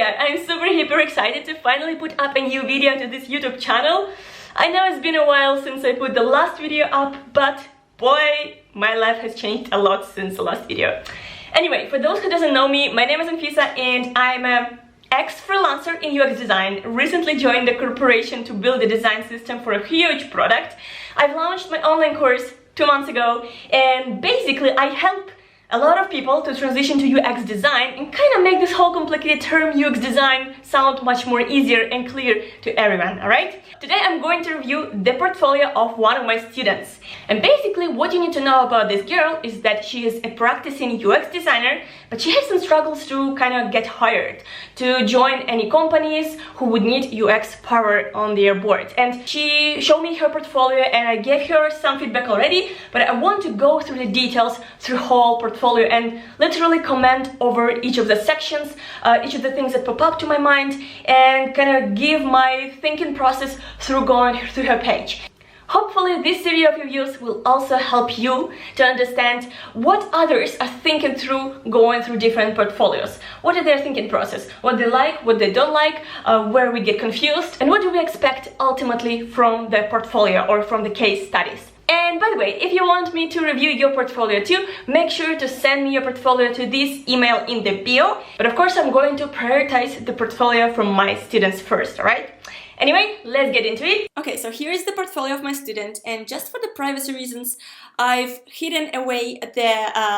god, I'm super hyper excited to finally put up a new video to this YouTube channel. I know it's been a while since I put the last video up, but boy, my life has changed a lot since the last video. Anyway, for those who doesn't know me, my name is Anfisa and I'm a ex-freelancer in UX design. Recently joined a corporation to build a design system for a huge product. I've launched my online course 2 months ago, and basically I help a lot of people to transition to UX design and kind of make this whole complicated term UX design sound much more easier and clear to everyone, alright? Today I'm going to review the portfolio of one of my students. And basically what you need to know about this girl is that she is a practicing UX designer, but she has some struggles to kind of get hired, to join any companies who would need UX power on their board. And she showed me her portfolio and I gave her some feedback already, but I want to go through the details through whole portfolio and literally comment over each of the sections, each of the things that pop up to my mind, and kind of give my thinking process through going through her page. Hopefully this series of reviews will also help you to understand what others are thinking through going through different portfolios. What is their thinking process? What they like, what they don't like, where we get confused, and what do we expect ultimately from the portfolio or from the case studies. And by the way, if you want me to review your portfolio too, make sure to send me your portfolio to this email in the bio. But of course, I'm going to prioritize the portfolio from my students first, alright? Anyway, let's get into it. Okay, so here is the portfolio of my student, and just for the privacy reasons, I've hidden away the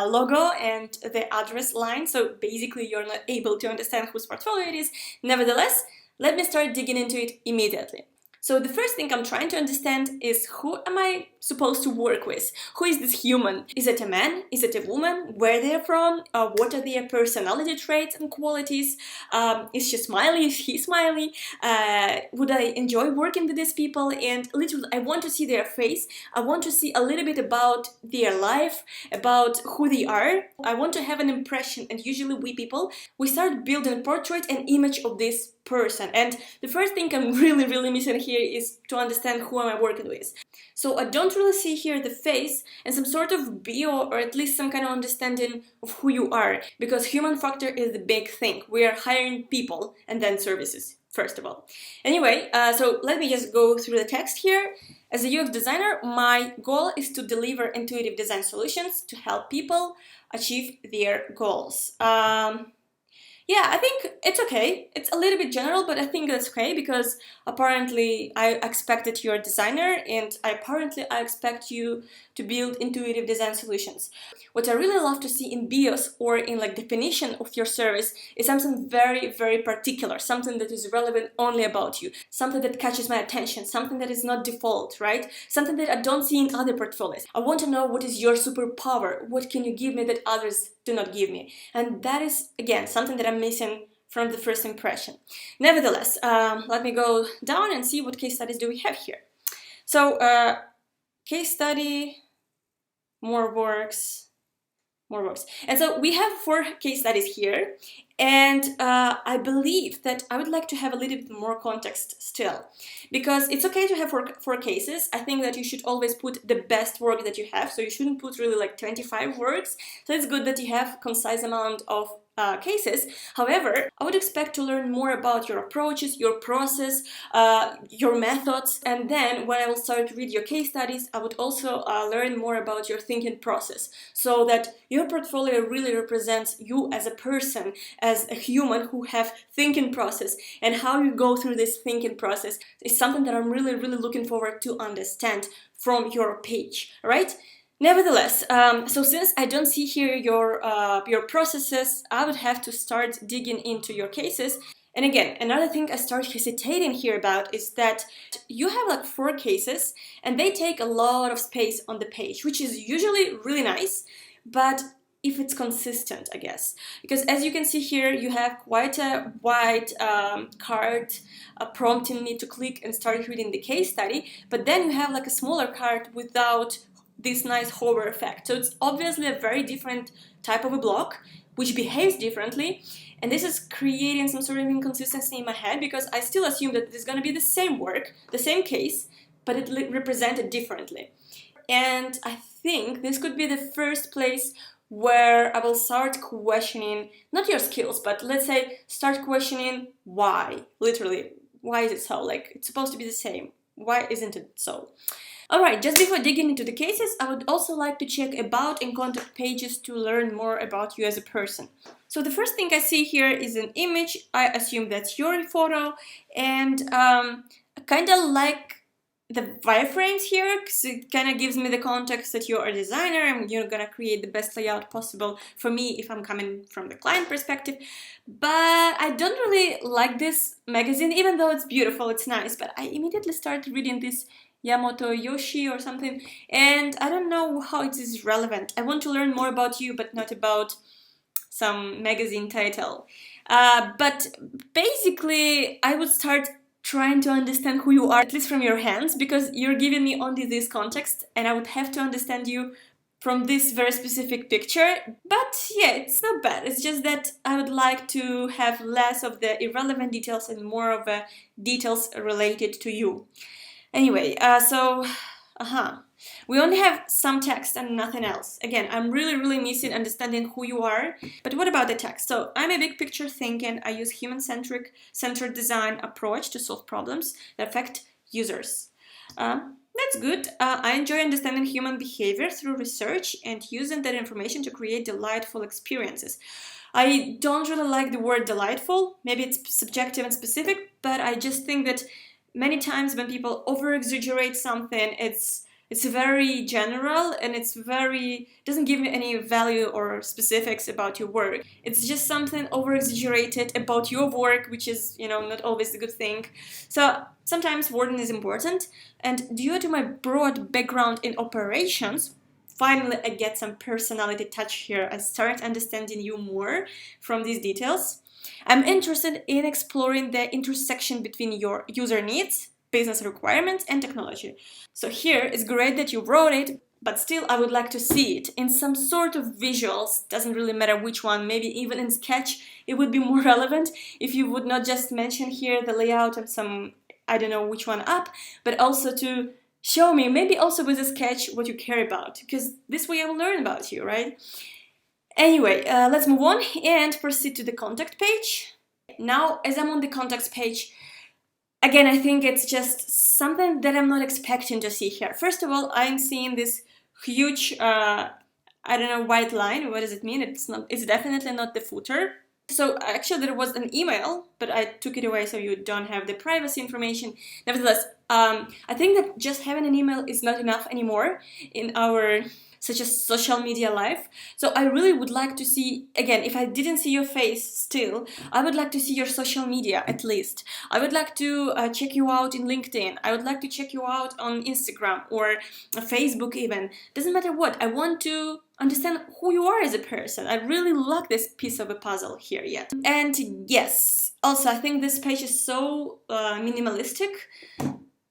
logo and the address line, so basically you're not able to understand whose portfolio it is. Nevertheless, let me start digging into it immediately. So the first thing I'm trying to understand is, who am I supposed to work with? Who is this human? Is it a man? Is it a woman? Where they're from? What are their personality traits and qualities? Is she smiley? Is he smiley? Would I enjoy working with these people? And literally, I want to see their face. I want to see a little bit about their life, about who they are. I want to have an impression, and usually we people, we start building a portrait and image of this person. And the first thing I'm really missing here is to understand who am I working with. So I don't really see here the face and some sort of bio, or at least some kind of understanding of who you are, because human factor is the big thing. We are hiring people and then services, first of all. Anyway, so let me just go through the text here. As a UX designer, my goal is to deliver intuitive design solutions to help people achieve their goals. Yeah, I think it's okay. It's a little bit general, but I think that's okay, because apparently I expected you're a designer, and I expect you to build intuitive design solutions. What I really love to see in bios or in like definition of your service is something very particular, something that is relevant only about you, something that catches my attention, something that is not default, right? Something that I don't see in other portfolios. I want to know what is your superpower, what can you give me that others do not give me, and that is again something that I'm missing from the first impression. Nevertheless, let me go down and see what case studies do we have here. So case study, more works. And so we have 4 case studies here, and I believe that I would like to have a little bit more context still, because it's okay to have four cases. I think that you should always put the best work that you have, so you shouldn't put really like 25 works. So it's good that you have concise amount of cases. However, I would expect to learn more about your approaches, your process, your methods, and then when I will start to read your case studies, I would also learn more about your thinking process, so that your portfolio really represents you as a person, as a human who have thinking process, and how you go through this thinking process is something that I'm really looking forward to understand from your page, right? Nevertheless, so since I don't see here your processes, I would have to start digging into your cases. And again, another thing I start hesitating here about is that you have like 4 cases and they take a lot of space on the page, which is usually really nice, but if it's consistent, I guess. Because as you can see here, you have quite a wide card prompting me to click and start reading the case study, but then you have like a smaller card without this nice hover effect. So it's obviously a very different type of a block, which behaves differently, and this is creating some sort of inconsistency in my head, because I still assume that it's going to be the same work, the same case, but it represented differently. And I think this could be the first place where I will start questioning, not your skills, but let's say start questioning why, literally, why is it so? Like, it's supposed to be the same. Why isn't it so? Alright, just before digging into the cases, I would also like to check about and contact pages to learn more about you as a person. So the first thing I see here is an image. I assume that's your photo, and I kind of like the wireframes here because it kind of gives me the context that you're a designer and you're gonna create the best layout possible for me if I'm coming from the client perspective. But I don't really like this magazine, even though it's beautiful, it's nice, but I immediately started reading this Yamato Yoshi or something, and I don't know how it is relevant. I want to learn more about you, but not about some magazine title. But basically, I would start trying to understand who you are, at least from your hands, because you're giving me only this context, and I would have to understand you from this very specific picture. But yeah, it's not bad. It's just that I would like to have less of the irrelevant details and more of the details related to you. Anyway, we only have some text and nothing else. Again, I'm really missing understanding who you are. But what about the text? So I'm a big picture thinking. I use centered design approach to solve problems that affect users. That's good. I enjoy understanding human behavior through research and using that information to create delightful experiences. I don't really like the word delightful. Maybe it's subjective and specific, but I just think that many times when people over-exaggerate something, it's very general and doesn't give me any value or specifics about your work. It's just something over-exaggerated about your work, which is, not always a good thing. So sometimes wording is important, and due to my broad background in operations, finally I get some personality touch here. I start understanding you more from these details. I'm interested in exploring the intersection between your user needs, business requirements, and technology. So here, it's great that you wrote it, but still I would like to see it in some sort of visuals. Doesn't really matter which one, maybe even in Sketch. It would be more relevant if you would not just mention here the layout of some, I don't know which one up, but also to show me, maybe also with a sketch, what you care about, because this way I will learn about you, right? Anyway, let's move on and proceed to the contact page. Now, as I'm on the contacts page, again, I think it's just something that I'm not expecting to see here. First of all, I'm seeing this huge, I don't know, white line. What does it mean? It's definitely not the footer. So actually there was an email, but I took it away so you don't have the privacy information. Nevertheless, I think that just having an email is not enough anymore in our such a social media life. So I really would like to see, again, if I didn't see your face still, I would like to see your social media at least. I would like to check you out in LinkedIn. I would like to check you out on Instagram or Facebook even. Doesn't matter what. I want to understand who you are as a person. I really like this piece of a puzzle here yet. And yes, also I think this page is so minimalistic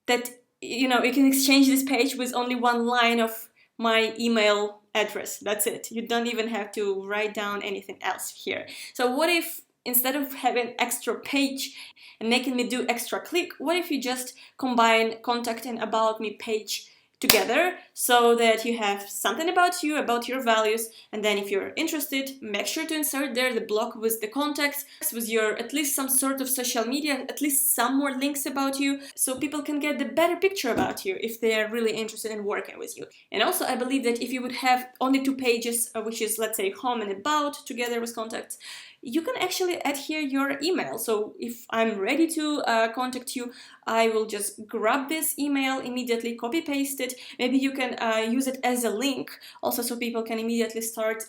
that, you can exchange this page with only one line of my email address. That's it. You don't even have to write down anything else here. So what if instead of having extra page and making me do extra click, what if you just combine contact and about me page together so that you have something about you, about your values, and then if you're interested, make sure to insert there the block with the contacts, with your at least some sort of social media, at least some more links about you, so people can get the better picture about you if they are really interested in working with you. And also I believe that if you would have only 2 pages, which is let's say home and about together with contacts, you can actually add here your email. So if I'm ready to contact you, I will just grab this email, immediately copy paste it. Maybe you can use it as a link also, so people can immediately start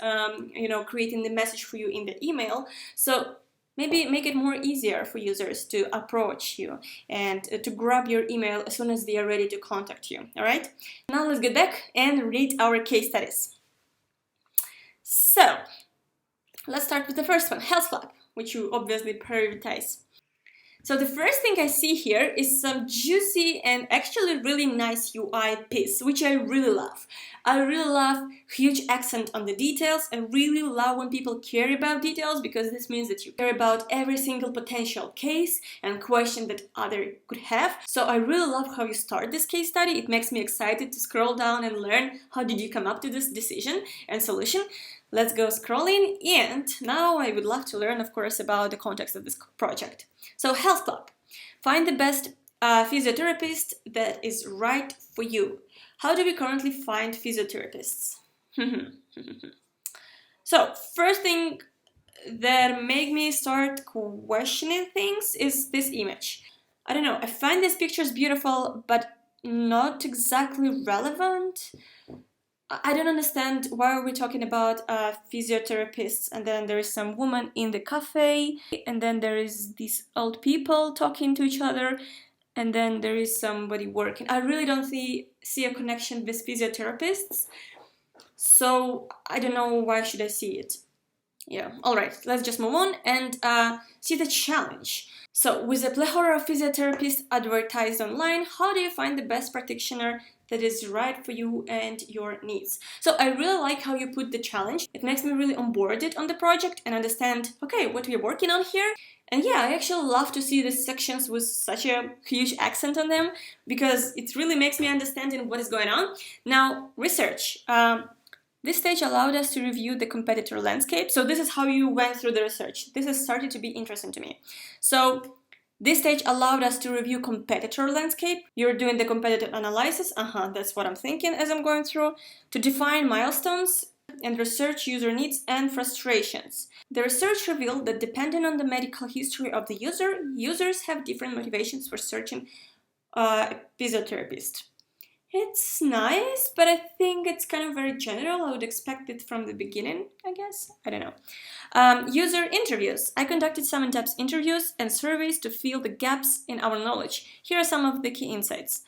creating the message for you in the email. So maybe make it more easier for users to approach you and to grab your email as soon as they are ready to contact you. All right, now let's get back and read our case studies. So let's start with the first one, Health Lab, which you obviously prioritize. So the first thing I see here is some juicy and actually really nice UI piece, which I really love. I really love huge accent on the details. I really love when people care about details, because this means that you care about every single potential case and question that other could have. So I really love how you start this case study. It makes me excited to scroll down and learn how did you come up to this decision and solution. Let's go scrolling, and now I would love to learn, of course, about the context of this project. So, health club. Find the best physiotherapist that is right for you. How do we currently find physiotherapists? So, first thing that make me start questioning things is this image. I don't know, I find these pictures beautiful, but not exactly relevant. I don't understand why are we talking about physiotherapists, and then there is some woman in the cafe, and then there is these old people talking to each other, and then there is somebody working. I really don't see a connection with physiotherapists, so I don't know why should I see it. Yeah, alright, let's just move on and see the challenge. So, with a plethora of physiotherapists advertised online, how do you find the best practitioner that is right for you and your needs? So, I really like how you put the challenge. It makes me really onboarded on the project and understand, okay, what we're working on here. And yeah, I actually love to see the sections with such a huge accent on them, because it really makes me understanding what is going on. Now, research. This stage allowed us to review the competitor landscape. So this is how you went through the research. This has started to be interesting to me. So this stage allowed us to review competitor landscape. You're doing the competitive analysis. That's what I'm thinking as I'm going through. To define milestones and research user needs and frustrations. The research revealed that depending on the medical history of the user, users have different motivations for searching a physiotherapist. It's nice, but I think it's kind of very general. I would expect it from the beginning, I guess. I don't know. User interviews. I conducted some in-depth interviews and surveys to fill the gaps in our knowledge. Here are some of the key insights.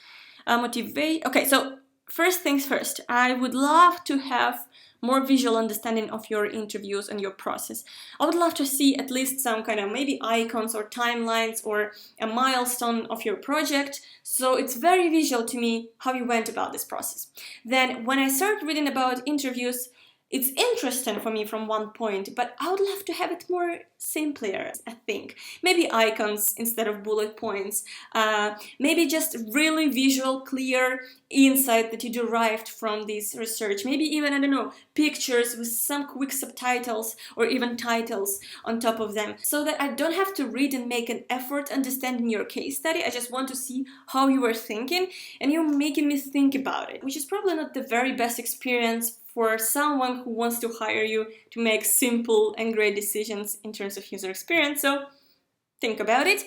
Okay, so first things first. I would love to have more visual understanding of your interviews and your process. I would love to see at least some kind of maybe icons or timelines or a milestone of your project. So it's very visual to me how you went about this process. Then when I start reading about interviews, it's interesting for me from one point, but I would love to have it more simpler, I think. Maybe icons instead of bullet points. Maybe just really visual, clear insight that you derived from this research. Maybe even, I don't know, pictures with some quick subtitles or even titles on top of them, so that I don't have to read and make an effort understanding your case study. I just want to see how you were thinking, and you're making me think about it, which is probably not the very best experience for someone who wants to hire you to make simple and great decisions in terms of user experience. So think about it.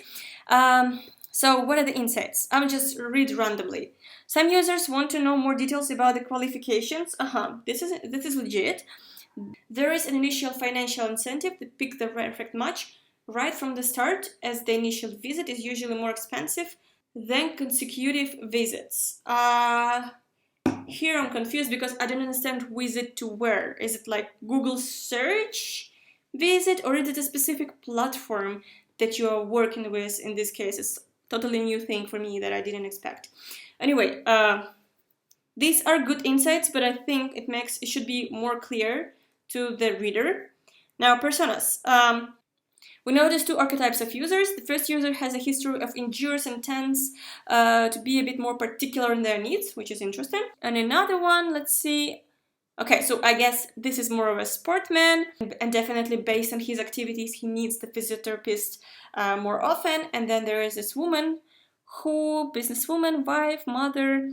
So what are the insights? I'll just read randomly. Some users want to know more details about the qualifications. This is legit. There is an initial financial incentive to pick the perfect match right from the start, as the initial visit is usually more expensive than consecutive visits. Here I'm confused because I don't understand visit to where. Is it like Google search visit, or is it a specific platform that you are working with? In this case, it's totally new thing for me that I didn't expect. Anyway, these are good insights, but I think it should be more clear to the reader. Now, personas. We notice two archetypes of users. The first user has a history of endurance and tends to be a bit more particular in their needs, which is interesting. And another one, let's see. Okay, so I guess this is more of a sportman, and definitely based on his activities, he needs the physiotherapist more often. And then there is this woman businesswoman, wife, mother.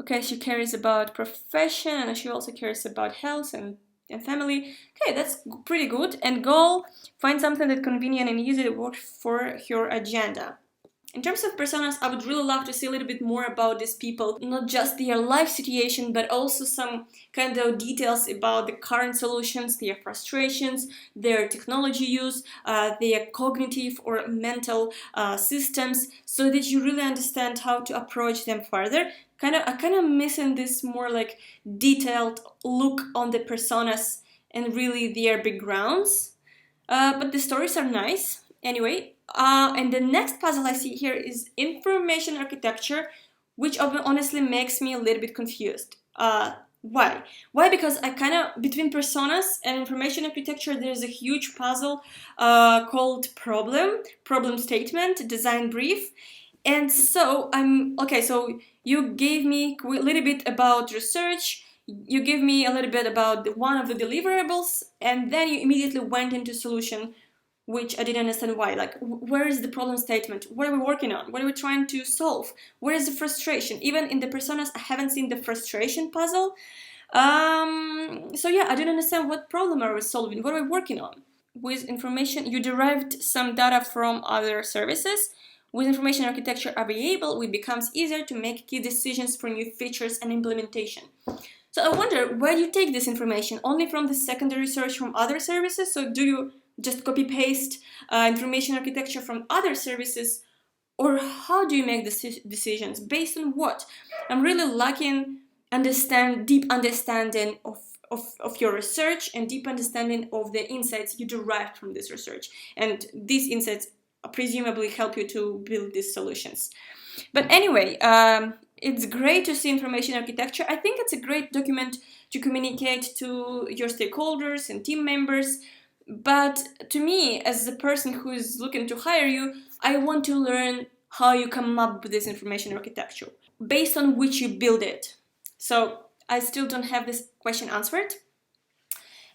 Okay, she cares about profession, and she also cares about health and family. Okay, that's pretty good. And goal, find something that's convenient and easy to work for your agenda. In terms of personas, I would really love to see a little bit more about these people, not just their life situation, but also some kind of details about the current solutions, their frustrations, their technology use, their cognitive or mental systems, so that you really understand how to approach them further. I kind of missing this more like detailed look on the personas and really their backgrounds. But the stories are nice. Anyway, and the next puzzle I see here is information architecture, which honestly makes me a little bit confused. Why? Why? Because I kind of, between personas and information architecture, there's a huge puzzle called problem statement, design brief. And so so you gave me a little bit about research, you give me a little bit about one of the deliverables, and then you immediately went into solution, which I didn't understand why. Like, where is the problem statement? What are we working on? What are we trying to solve? Where is the frustration? Even in the personas, I haven't seen the frustration puzzle. So yeah, I didn't understand what problem are we solving, what are we working on. With information, you derived some data from other services. With information architecture available, it becomes easier to make key decisions for new features and implementation. So I wonder, where do you take this information? Only from the secondary search from other services? So do you just copy paste information architecture from other services? Or how do you make decisions? Based on what? I'm really lacking deep understanding of your research and deep understanding of the insights you derived from this research. And these insights presumably help you to build these solutions. But anyway, it's great to see information architecture. I think it's a great document to communicate to your stakeholders and team members. But to me, as the person who is looking to hire you, I want to learn how you come up with this information architecture, based on which you build it. So I still don't have this question answered.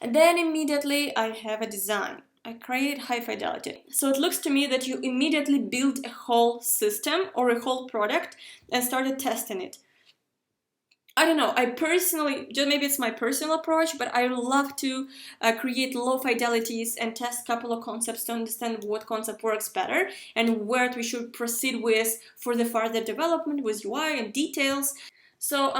And then immediately I have a design. I create high fidelity. So it looks to me that you immediately build a whole system or a whole product and started testing it. I don't know, I personally, just maybe it's my personal approach, but I love to create low fidelities and test a couple of concepts to understand what concept works better and where we should proceed with for the further development with UI and details. So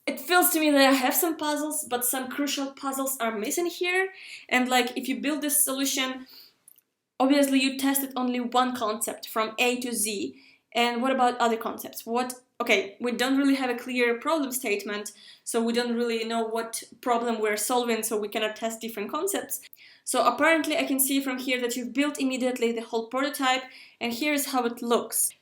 it feels to me that I have some puzzles, but some crucial puzzles are missing here. And like, if you build this solution, obviously you tested only one concept from A to Z. And what about other concepts? Okay, we don't really have a clear problem statement, so we don't really know what problem we're solving, so we cannot test different concepts. So apparently I can see from here that you've built immediately the whole prototype, and here's how it looks.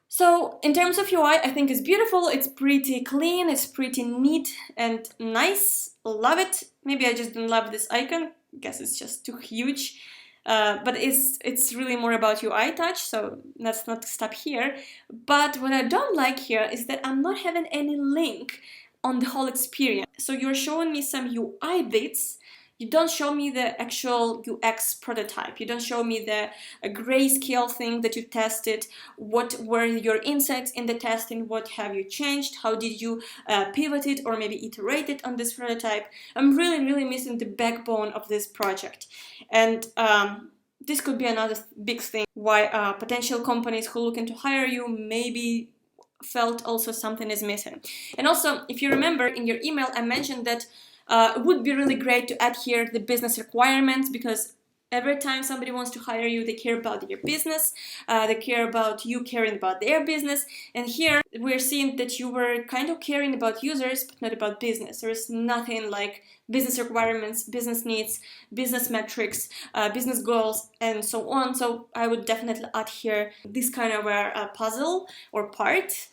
So in terms of UI, I think it's beautiful, it's pretty clean, it's pretty neat and nice, love it. Maybe I just don't love this icon, guess it's just too huge. But it's really more about UI touch, so let's not stop here. But what I don't like here is that I'm not having any link on the whole experience. So you're showing me some UI bits, you don't show me the actual UX prototype, you don't show me the grayscale thing that you tested, what were your insights in the testing, what have you changed, how did you pivot it or maybe iterate it on this prototype. I'm really missing the backbone of this project. And this could be another big thing why potential companies who looking to hire you maybe felt also something is missing. And also, if you remember in your email, I mentioned that it would be really great to add here the business requirements, because every time somebody wants to hire you, they care about your business, they care about you caring about their business. And here we're seeing that you were kind of caring about users, but not about business. There's nothing like business requirements, business needs, business metrics, business goals, and so on. So I would definitely add here this kind of a puzzle or part.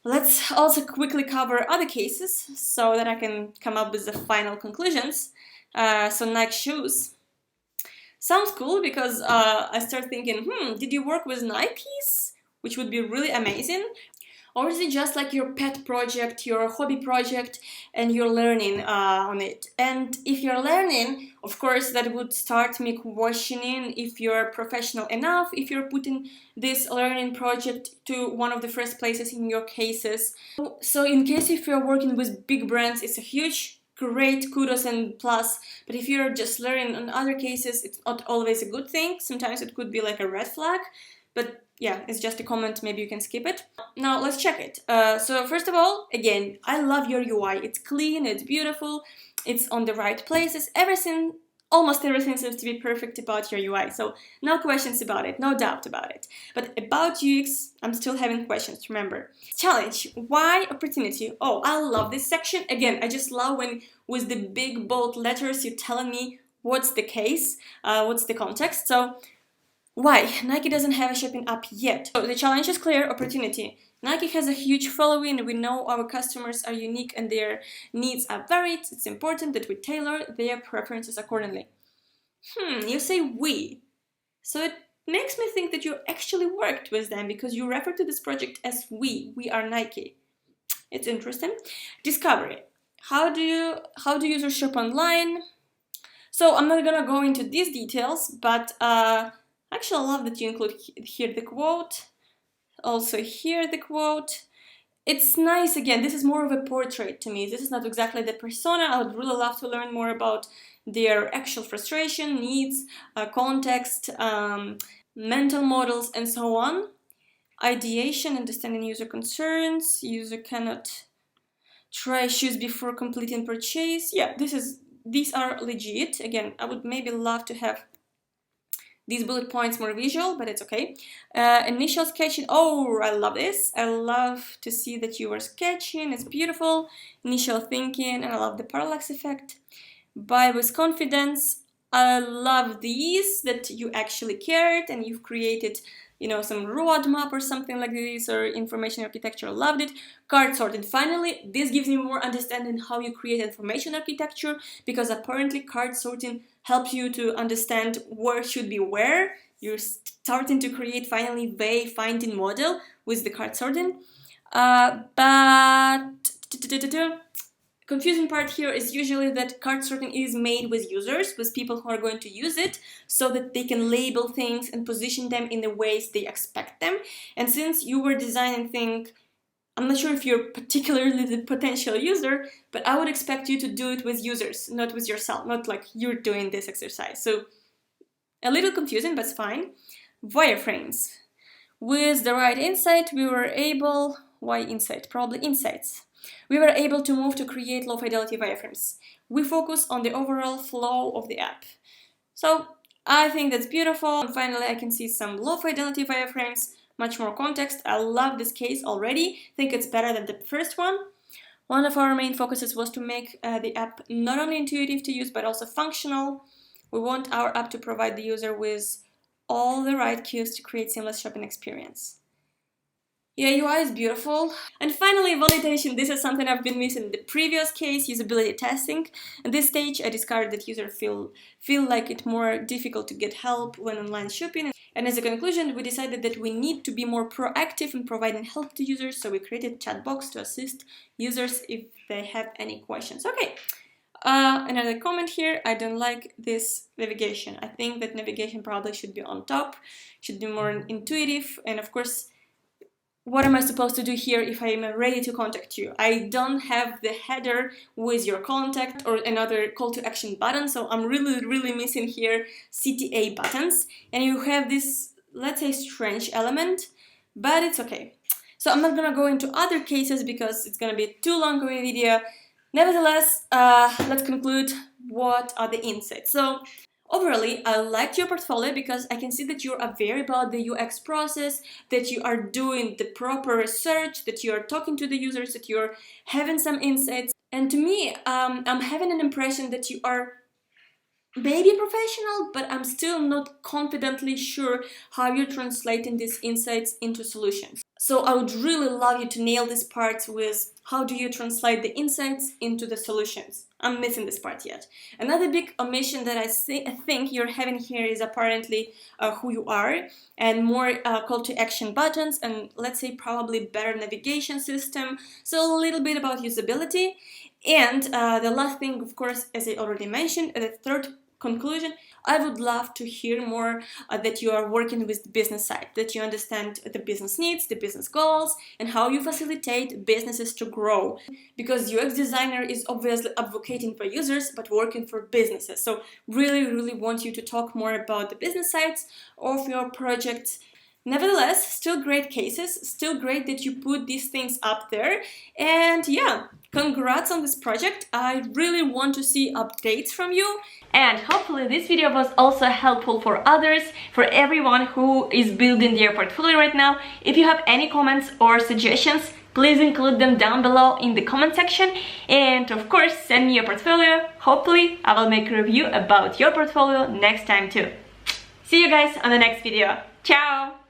Let's also quickly cover other cases so that I can come up with the final conclusions. So Nike shoes. Sounds cool because I start thinking, did you work with Nikes? Which would be really amazing. Or is it just like your pet project, your hobby project, and you're learning on it? And if you're learning, of course, that would start me questioning if you're professional enough, if you're putting this learning project to one of the first places in your cases. So in case if you're working with big brands, it's a huge, great kudos and plus. But if you're just learning on other cases, it's not always a good thing. Sometimes it could be like a red flag. But yeah, it's just a comment, maybe you can skip it. Now let's check it. So first of all, again, I love your UI. It's clean, it's beautiful, it's on the right places, everything, almost everything seems to be perfect about your UI. So no questions about it, no doubt about it. But about UX, I'm still having questions, remember. Challenge, why opportunity? Oh, I love this section. Again, I just love when with the big bold letters you're telling me what's the case, what's the context. So why? Nike doesn't have a shopping app yet. So the challenge is clear, opportunity. Nike has a huge following, we know our customers are unique and their needs are varied. It's important that we tailor their preferences accordingly. You say we. So it makes me think that you actually worked with them because you refer to this project as we. We are Nike. It's interesting. Discovery. How do users shop online? So I'm not gonna go into these details, but actually I love that you include here the quote, also here the quote. It's nice. Again, this is more of a portrait to me. This is not exactly the persona. I would really love to learn more about their actual frustration, needs, context, mental models, and so on. Ideation, understanding user concerns. User cannot try shoes before completing purchase. Yeah, these are legit. Again, I would maybe love to have these bullet points more visual, but it's okay. Initial sketching. Oh, I love this. I love to see that you are sketching. It's beautiful. Initial thinking, and I love the parallax effect. Buy with confidence. I love these, that you actually cared and you've created, you know, some roadmap or something like this, or information architecture. Loved it. Card sorted. Finally, this gives me more understanding how you create information architecture, because apparently card sorting helps you to understand where should be where. You're starting to create finally wayfinding model with the card sorting. But confusing part here is usually that card sorting is made with users, with people who are going to use it, so that they can label things and position them in the ways they expect them. And since you were designing things, I'm not sure if you're particularly the potential user, but I would expect you to do it with users, not with yourself, not like you're doing this exercise. So a little confusing, but it's fine. Wireframes. With the right insight, we were able... Why insight? Probably insights. We were able to move to create low-fidelity wireframes. We focus on the overall flow of the app. So I think that's beautiful. And finally, I can see some low-fidelity wireframes, much more context. I love this case already. I think it's better than the first one. One of our main focuses was to make the app not only intuitive to use, but also functional. We want our app to provide the user with all the right cues to create seamless shopping experience. Yeah, UI is beautiful. And finally, validation. This is something I've been missing in the previous case, usability testing. At this stage, I discovered that users feel like it's more difficult to get help when online shopping. And as a conclusion, we decided that we need to be more proactive in providing help to users, so we created a chat box to assist users if they have any questions. Okay, another comment here. I don't like this navigation. I think that navigation probably should be on top, should be more intuitive, and of course, what am I supposed to do here if I am ready to contact you? I don't have the header with your contact or another call to action button, so I'm really missing here CTA buttons. And you have this, let's say, strange element, but it's okay. So I'm not gonna go into other cases because it's gonna be too long of a video. Nevertheless, let's conclude what are the insights. So overall, I liked your portfolio because I can see that you are aware about the UX process, that you are doing the proper research, that you are talking to the users, that you're having some insights. And to me, I'm having an impression that you are maybe professional, but I'm still not confidently sure how you're translating these insights into solutions. So I would really love you to nail this part with how do you translate the insights into the solutions. I'm missing this part yet. Another big omission that I think you're having here is apparently who you are, and more call to action buttons, and let's say probably better navigation system. So a little bit about usability. And the last thing, of course, as I already mentioned, the third conclusion, I would love to hear more that you are working with the business side, that you understand the business needs, the business goals, and how you facilitate businesses to grow. Because UX designer is obviously advocating for users, but working for businesses. So really want you to talk more about the business sides of your projects. Nevertheless, still great cases, still great that you put these things up there. And yeah, congrats on this project. I really want to see updates from you. And hopefully this video was also helpful for others, for everyone who is building their portfolio right now. If you have any comments or suggestions, please include them down below in the comment section. And of course, send me your portfolio. Hopefully, I will make a review about your portfolio next time too. See you guys on the next video. Ciao!